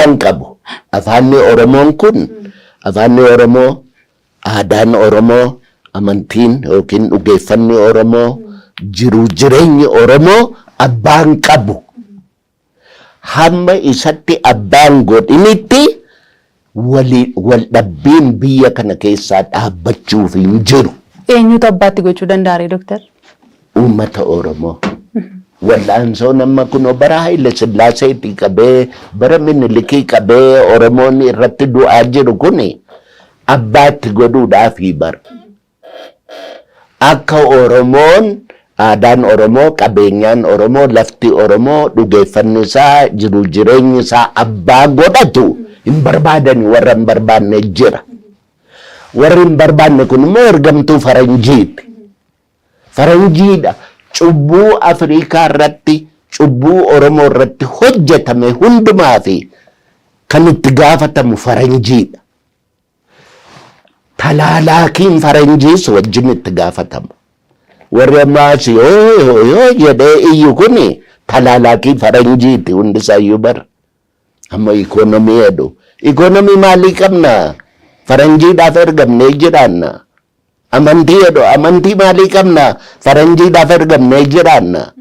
abbaan qabu. Afaanni Oromoon kun afaanni Oromoo, aadaan Oromoo, amantiin yookiin dhugeeffanni Oromoo, jiruu jireenyi Oromoo abbaan qabu. Hamma isatti abbaan godhinitti wal dhabbiin biyya kana keessaa dhaabbachuuf hin jiru. Eenyutu abbaatti gochuu danda'a Dooktar? Uummata Oromoo. Wal'aansoo nama kunoo bara Haile Sillaaseetii qabee bara Minilikii qabee Oromoon irratti du'aa jiru kuni abbaatti godhuudhaafi bara. Akka Oromoon aadaan Oromoo, qabeenyaan Oromoo, lafti Oromoo, dhugeeffanni isaa, jiruu jireenyi isaa abbaa godhatu hin barbaadani. Warra hin barbaanne jira. Warri hin barbaanne kun immoo ergamtuu faranjiiti. Faranjiidha. Cubbuu Afrikaa irratti, cubbuu Oromoo irratti hojjetame hundumaa fi kan itti gaafatamu faranjiidha. Talaalaakiin faranjiis wajjin itti gaafatamu. Warri ammaas yoo jedhee iyyu kuni talaalaakii faranjiiti hundisaayyuu bara. Amma ikoonomii jedhu. Ikoonomii maalii qabna? Faranjiidhaaf ergamnee jiraanna. Amantii jedhu. Amantii maalii qabna? Faranjiidhaaf ergamnee jiraanna.